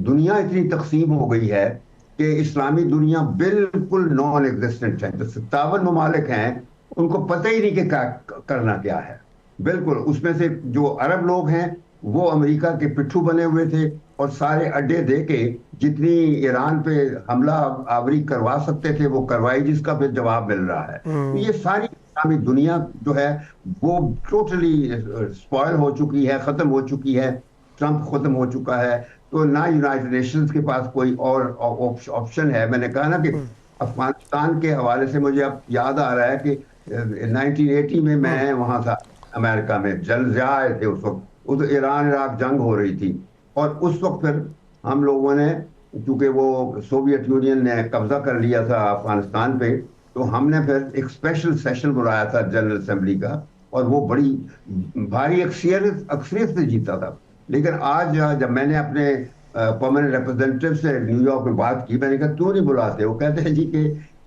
दुनिया इतनी तकसीम हो गई है कि इस्लामी दुनिया बिल्कुल नॉन एग्जिस्टेंट है। जो 57 ममालिक हैं उनको पता ही नहीं कि क्या करना क्या है। बिल्कुल, उसमें से जो अरब लोग हैं वो अमेरिका के पिट्ठू बने हुए थे और सारे अड्डे दे के जितनी ईरान पे हमला आवरी करवा सकते थे वो करवाई, जिसका फिर जवाब मिल रहा है। तो ये सारी इस्लामी दुनिया जो है वो टोटली स्पॉयल हो चुकी है, खत्म हो चुकी है। ट्रंप खत्म हो चुका है, तो ना यूनाइटेड नेशंस के पास कोई और ऑप्शन है। मैंने कहा ना कि अफगानिस्तान के हवाले से मुझे अब याद आ रहा है कि 1980 में मैं वहां था, अमेरिका में जल आए थे उस वक्त। उस ईरान इराक जंग हो रही थी और उस वक्त फिर हम लोगों ने, क्योंकि वो सोवियत यूनियन ने कब्जा कर लिया था अफगानिस्तान पे, तो हमने फिर एक स्पेशल सेशन बुलाया था जनरल असेंबली का, और वो बड़ी भारी अक्सरियत अक्सरियत से जीता था। लेकिन आज जब मैंने अपने परमानेंट रिप्रेजेंटेटिव से न्यूयॉर्क में बात की, मैंने कहा क्यों नहीं बुलाते? वो कहते हैं जी कि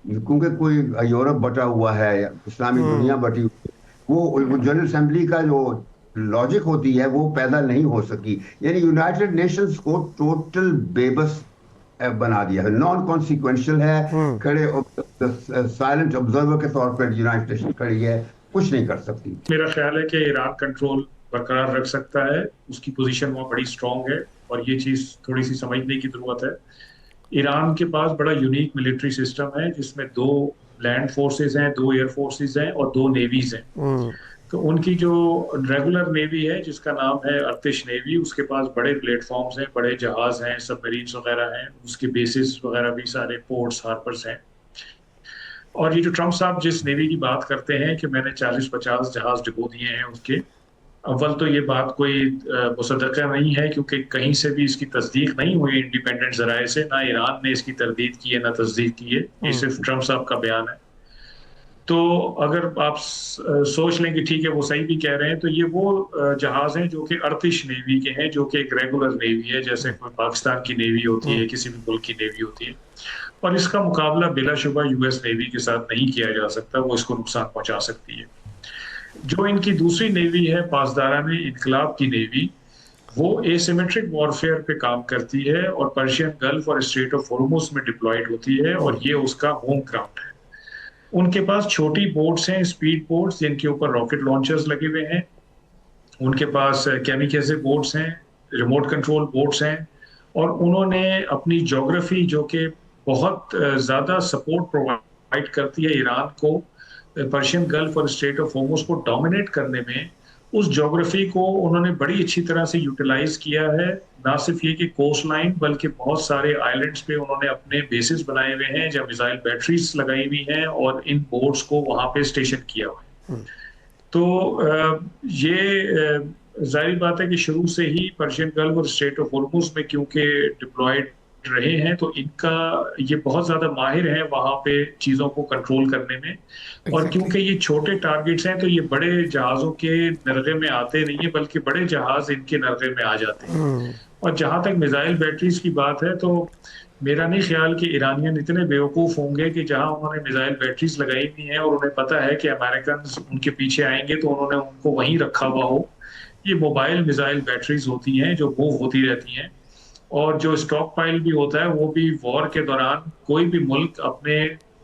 क्योंकि कोई यूरोप बटा हुआ है या इस्लामी दुनिया बटी हुई है, वो जनरल असेंबली का जो लॉजिक होती है वो पैदा नहीं हो सकी। यानी यूनाइटेड नेशंस को टोटल बेबस बना दिया है, नॉन कॉन्सिक्वेंशियल है। खड़े साइलेंट ऑब्जर्वर के तौर पर यूनाइटेड नेशन खड़ी है, कुछ नहीं कर सकती। मेरा ख्याल है कि ईरान कंट्रोल बरकरार रख सकता है, उसकी पोजीशन वहाँ बड़ी स्ट्रांग है। और ये चीज़ थोड़ी सी समझने की जरूरत है। ईरान के पास बड़ा यूनिक मिलिट्री सिस्टम है जिसमें दो लैंड फोर्सेस हैं, दो एयर फोर्सेस हैं और दो नेवीज हैं। तो उनकी जो रेगुलर नेवी है जिसका नाम है अर्तिश नेवी, उसके पास बड़े प्लेटफॉर्म्स हैं, बड़े जहाज हैं, सबमरीन्स वगैरह हैं, उसके बेसिस वगैरह भी सारे पोर्ट्स हार्पर्स हैं। और ये जो ट्रंप साहब जिस नेवी की बात करते हैं कि मैंने 40-50 जहाज डिबो दिए हैं उसके, अव्वल तो ये बात कोई मुसद्दक़ा नहीं है, क्योंकि कहीं से भी इसकी तस्दीक नहीं हुई इंडिपेंडेंट जराए से। ना ईरान ने इसकी तरदीद की है ना तस्दीक की है, ये सिर्फ ट्रंप साहब का बयान है। तो अगर आप सोच लें कि ठीक है वो सही भी कह रहे हैं, तो ये वो जहाज हैं जो कि अर्तिश नेवी के हैं, जो कि एक रेगुलर नेवी है, जैसे कोई पाकिस्तान की नेवी होती है, किसी भी मुल्क की नेवी होती है। और इसका मुकाबला बिलाशुबा यूएस नेवी के साथ नहीं किया जा सकता, वो इसको नुकसान पहुंचा सकती है। जो इनकी दूसरी नेवी है पासदारा में इनकलाब की नेवी, वो एसिमेट्रिक वॉरफेयर पे काम करती है और पर्शियन गल्फ और स्ट्रेट ऑफ हॉर्मुज़ में डिप्लॉयड होती है, और ये उसका होम ग्राउंड है। उनके पास छोटी बोट्स हैं, स्पीड बोट्स, जिनके ऊपर रॉकेट लॉन्चर्स लगे हुए हैं। उनके पास कैमिकेज़े बोट्स हैं, रिमोट कंट्रोल बोट्स हैं। और उन्होंने अपनी ज्योग्राफी, जो कि बहुत ज़्यादा सपोर्ट प्रोवाइड करती है ईरान को पर्शियन गल्फ और स्ट्रेट ऑफ होर्मुज़ को डोमिनेट करने में, उस ज्योग्राफी को उन्होंने बड़ी अच्छी तरह से यूटिलाइज किया है। ना सिर्फ ये कि कोस्ट लाइन, बल्कि बहुत सारे आइलैंड्स पे उन्होंने अपने बेसिस बनाए हुए हैं जहाँ मिसाइल बैटरीज लगाई हुई हैं, और इन बोट्स को वहां पे स्टेशन किया हुआ है। तो ये जाहिर बात है कि शुरू से ही पर्शियन गल्फ और स्ट्रेट ऑफ होर्मुज़ में क्योंकि डिप्लॉयड रहे हैं, तो इनका ये बहुत ज्यादा माहिर है वहां पे चीजों को कंट्रोल करने में। और क्योंकि ये छोटे टारगेट्स हैं, तो ये बड़े जहाजों के नरगे में आते नहीं है, बल्कि बड़े जहाज इनके नरगे में आ जाते हैं। और जहां तक मिसाइल बैटरीज की बात है, तो मेरा नहीं ख्याल कि ईरानियन इतने बेवकूफ होंगे कि जहां उन्होंने मिसाइल बैटरीज लगाई हुई हैं और उन्हें पता है कि अमेरिकन उनके पीछे आएंगे, तो उन्होंने उनको वहीं रखा हुआ हो। ये मोबाइल मिसाइल बैटरीज होती हैं जो मूव होती रहती हैं। और जो स्टॉक पाइल भी होता है, वो भी वॉर के दौरान कोई भी मुल्क अपने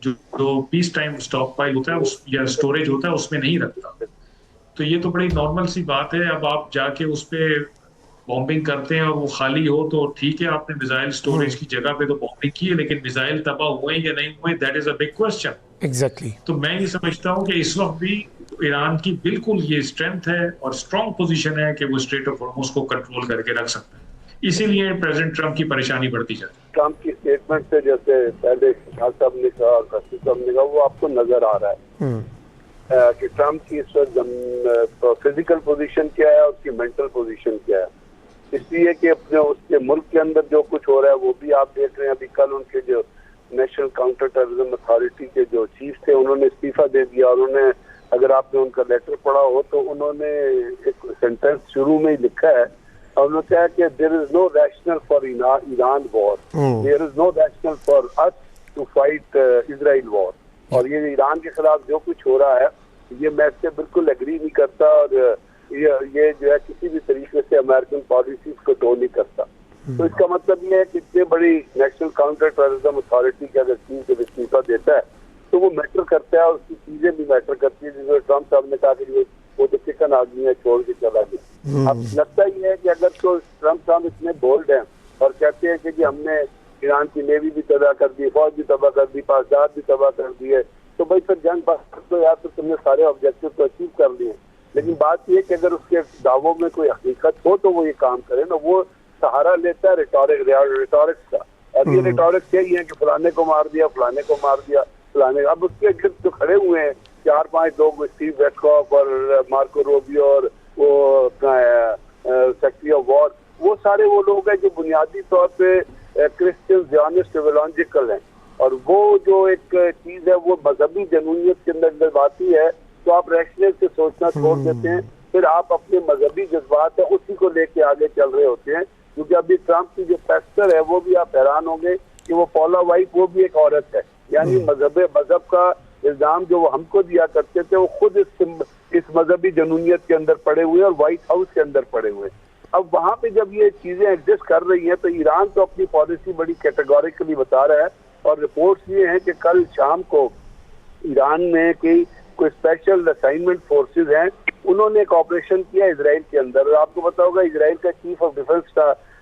जो पीस टाइम स्टॉक पाइल होता है उस या स्टोरेज होता है उसमें नहीं रखता। तो ये तो बड़ी नॉर्मल सी बात है। अब आप जाके उस पे बॉम्बिंग करते हैं और वो खाली हो, तो ठीक है, आपने मिसाइल स्टोरेज की जगह पे तो बॉम्बिंग की है, लेकिन मिसाइल तबाह हुए या नहीं हुए, that is a big question. Exactly. तो मैं ये समझता हूँ कि इस वक्त भी ईरान की बिल्कुल ये स्ट्रेंथ है और स्ट्रॉन्ग पोजीशन है कि वो स्ट्रेट ऑफ हॉर्मुज़ को कंट्रोल करके रख सकता है। इसीलिए प्रेसिडेंट ट्रंप की परेशानी बढ़ती जाती है। ट्रंप की स्टेटमेंट से जैसे पहले खान साहब ने कहा, कसी साहब ने कहा, वो आपको नजर आ रहा है कि ट्रंप की इस वक्त फिजिकल पोजीशन क्या है, उसकी मेंटल पोजीशन क्या है। इसलिए कि अपने उसके मुल्क के अंदर जो कुछ हो रहा है वो भी आप देख रहे हैं। अभी कल उनके जो नेशनल काउंटर टेररिज्म अथॉरिटी के जो चीफ थे, उन्होंने इस्तीफा दे दिया। उन्होंने, अगर आपने उनका लेटर पढ़ा हो, तो उन्होंने एक सेंटेंस शुरू में ही लिखा है, और उन्होंने कहा कि there is no rational for Iran war, there is no rational for us to fight Israel war. और ये ईरान के खिलाफ जो कुछ हो रहा है, ये मैं इससे बिल्कुल एग्री नहीं करता, और ये जो है किसी भी तरीके से अमेरिकन पॉलिसीज को टो नहीं करता। तो इसका मतलब ये है कि इतनी बड़ी नेशनल काउंटर टेररिज्म अथॉरिटी के अगर चीन के इस्तीफा देता है तो वो मैटर करता है, और उसकी चीजें भी मैटर करती है। जिसमें ट्रम्प साहब ने कहा कि वो तो चिकन आदमी है, छोड़ के चला गया। अब लगता ही है कि अगर तो ट्रम्प साहब इतने बोल्ड हैं और कहते हैं कि हमने ईरान की नेवी भी तबाह कर दी, फौज भी तबाह कर दी, पासदार भी तबाह कर दी है, तो भाई फिर जंग बस तो यार तो तुमने सारे ऑब्जेक्टिव तो अचीव कर लिए। लेकिन बात यह कि अगर उसके दावों में कोई हकीकत हो तो वो ये काम करे ना। वो सहारा लेता है रिटोरिक्स का। अब ये रिटोरिक्स यही है कि फलाने को मार दिया, फलाने को मार दिया, फलाने। अब उसके गिर्द जो खड़े हुए हैं 4-5 लोग, स्टीव वेटकॉफ और मार्को रूबियो और वो सेक्रेटरी ऑफ वॉर, वो सारे वो लोग हैं जो बुनियादी तौर पे क्रिश्चियन ज़ियोनिस्ट इवेंजेलिकल हैं। और वो जो एक चीज है वो मजहबी जनूनियत के अंदर जब आती है तो आप रैशनल से सोचना छोड़ देते हैं, फिर आप अपने मजहबी जज्बात है उसी को लेके आगे चल रहे होते हैं। क्योंकि अभी ट्रम्प की जो पेस्टर है वो भी आप हैरान होंगे कि वो पॉला वाइट, वो भी एक औरत है। यानी मजहब का इल्जाम जो वो हमको दिया करते थे वो खुद इस मजहबी जनूनियत के अंदर पड़े हुए और व्हाइट हाउस के अंदर पड़े हुए। अब वहां पे जब ये चीजें एग्जिस्ट कर रही हैं तो ईरान तो अपनी पॉलिसी बड़ी कैटेगोरिकली बता रहा है। और रिपोर्ट्स ये हैं कि कल शाम को ईरान में कोई स्पेशल असाइनमेंट फोर्सेस हैं, उन्होंने एक ऑपरेशन किया इजराइल के अंदर। और आपको पता होगा इजराइल का chief of defence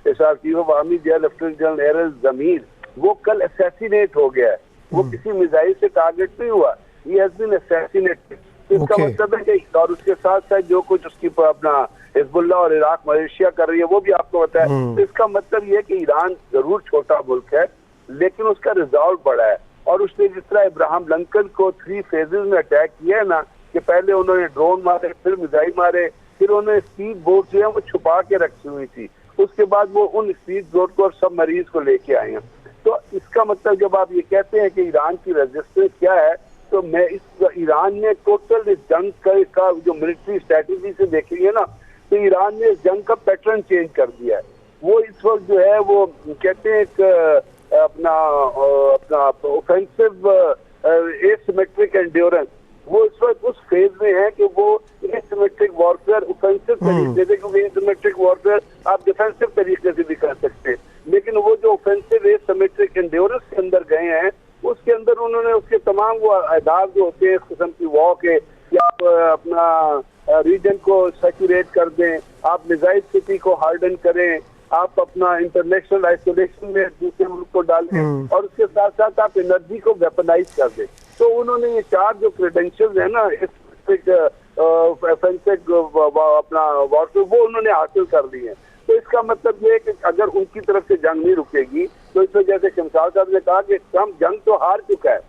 chief of army lieutenant general Eyal Zamir, वो कल असैसिनेट हो गया है। वो किसी मिसाइल से टारगेट नहीं हुआ, ही हैज बीन असैसिनेटेड। इसका मतलब है कि और उसके साथ साथ जो कुछ उसकी अपना हिजबुल्ला और इराक मलेशिया कर रही है वो भी आपको पता है। तो इसका मतलब ये कि ईरान जरूर छोटा मुल्क है लेकिन उसका रिजॉल्व बड़ा है। और उसने जिस तरह इब्राहिम लिंकन को 3 फेजेस में अटैक किया है ना, कि पहले उन्होंने ड्रोन मारे, फिर मिसाइल मारे, फिर उन्होंने स्पीड बोट जो है वो छुपा के रखी हुई थी, उसके बाद वो उन स्पीड बोट को और सब मरीज को लेके आए हैं। तो इसका मतलब जब आप ये कहते हैं कि ईरान की रेजिस्टेंस क्या है, तो मैं इस ईरान ने टोटल इस जंग का जो मिलिट्री स्ट्रेटेजी से देखेंगे ना, तो ईरान ने इस जंग का पैटर्न चेंज कर दिया है। वो इस वक्त जो है वो कहते हैं एक अपना ऑफेंसिव एसिमेट्रिक एंड्योरेंस, वो इस वक्त उस फेज में है कि वो एसिमेट्रिक वॉरफेयर ऑफेंसिव तरीके से, क्योंकि एसिमेट्रिक वॉरफेयर आप डिफेंसिव तरीके से भी कर सकते हैं, लेकिन वो जो ऑफेंसिव एसिमेट्रिक एंड्योरेंस के अंदर गए हैं उसके अंदर उन्होंने उसके तमाम वो आदाब जो होते हैं इस किस्म की वॉर के, या आप अपना रीजन को सैचुरेट कर दें, आप मिसाइल सिटी को हार्डन करें, आप अपना इंटरनेशनल आइसोलेशन में दूसरे मुल्क को डालें, और उसके साथ साथ आप एनर्जी को वेपनाइज कर दें। तो उन्होंने ये 4 जो क्रेडेंशियल्स है ना अपना वॉरफेयर, वो उन्होंने हासिल कर लिए हैं। तो इसका मतलब ये है कि अगर उनकी तरफ से जंग नहीं रुकेगी तो इस वजह से शमशाद साहब ने कहा कि ट्रम्प जंग तो हार चुका है,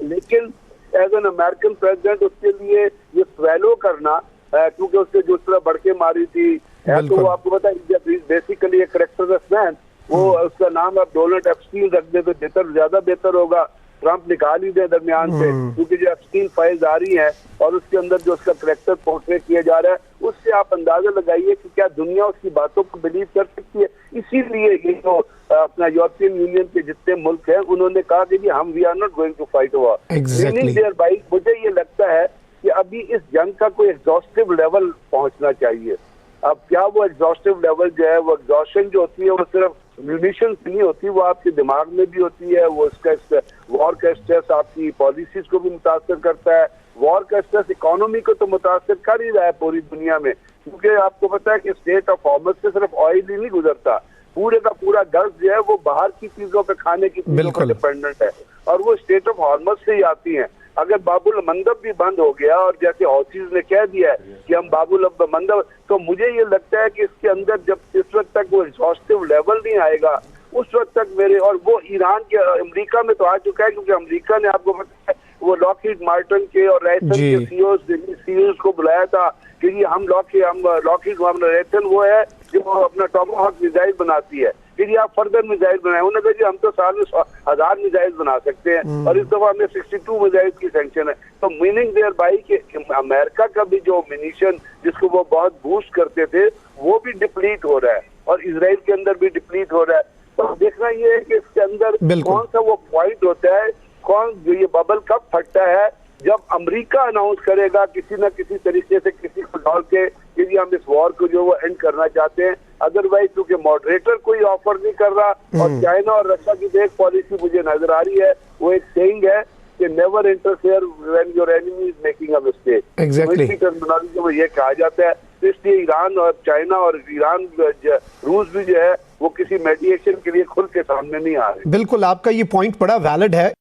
लेकिन एज एन अमेरिकन प्रेसिडेंट उसके लिए ये स्वेलो करना, क्योंकि उससे जो तरह बढ़के मारी थी, तो वो आपको पता है बेसिकली एक करेक्टरलेस मैन, वो उसका नाम आप डोनाल्ड एप्स्टीन रख दे तो ज्यादा बेहतर होगा। ट्रम्प निकाल ही दे दरमियान से, क्योंकि जो एप्स्टीन फाइल्स आ रही हैं और उसके अंदर जो उसका करेक्टर पोर्ट्रेट किया जा रहा है, उससे आप अंदाजा लगाइए कि क्या दुनिया उसकी बातों को बिलीव कर सकती है। इसीलिए ये जो अपना यूरोपियन यूनियन के जितने मुल्क हैं उन्होंने कहा कि हम we are not going to fight war. मुझे ये लगता है कि अभी इस जंग का कोई एग्जॉस्टिव लेवल पहुंचना चाहिए। अब क्या वो एग्जॉस्टिव लेवल जो है, वो एग्जॉशन जो होती है वो सिर्फ म्यूनिशन नहीं होती, वो आपके दिमाग में भी होती है। वो इसका वॉर का स्ट्रेस आपकी पॉलिसीज को भी मुतासर करता है। वॉर का स्ट्रेस इकोनॉमी को तो मुतासर कर ही रहा है पूरी दुनिया में, क्योंकि आपको पता है कि स्टेट ऑफ हॉर्मस से सिर्फ ऑयल ही नहीं गुजरता, पूरे का पूरा गल्फ जो है वो बाहर की चीजों पे, खाने की चीजों पर डिपेंडेंट है, और वो स्टेट ऑफ हॉर्मस से ही आती हैं। अगर बाबुल मंदब भी बंद हो गया और जैसे हौसीज ने कह दिया है कि हम बाबुल मंदब, तो मुझे ये लगता है कि इसके अंदर जब इस वक्त तक वो एग्जॉस्टिव लेवल नहीं आएगा उस वक्त तक मेरे, और वो ईरान के अमेरिका में तो आ चुका है, क्योंकि अमेरिका ने आपको पता है वो लॉकहीड मार्टिन के और रायसन के सीईओज को बुलाया था कि हम लॉकहीड रायसन वो है जो अपना टॉमाहॉक मिसाइल बनाती है, फिर आप फर्दर मिसाइल बनाए। उन्होंने कहा जी हम तो साल में 1000 मिसाइल बना सकते हैं, और इस दफा हमें 62 मिसाइल की सैंक्शन है। तो मीनिंग देयर बाई कि अमेरिका का भी जो मिनिशन जिसको वो बहुत बूस्ट करते थे वो भी डिप्लीट हो रहा है, और इसराइल के अंदर भी डिप्लीट हो रहा है। तो देखना ये है कि इसके अंदर कौन सा वो पॉइंट होता है, कौन जो ये बबल कब फटता है जब अमेरिका अनाउंस करेगा किसी ना किसी तरीके से किसी को डाल के कि हम इस वॉर को जो वो एंड करना चाहते हैं, अदरवाइज क्योंकि मॉडरेटर कोई ऑफर नहीं कर रहा, और चाइना और रशिया की एक पॉलिसी मुझे नजर आ रही है, वो एक सेइंग है कि never interfere when your enemy is making a mistake. Exactly terminology में ये कहा जाता है। तो इसलिए ईरान और चाइना और ईरान रूस भी जो है वो किसी मेडिएशन के लिए खुल के सामने नहीं आ रहे। बिल्कुल, आपका ये पॉइंट बड़ा वैलिड है।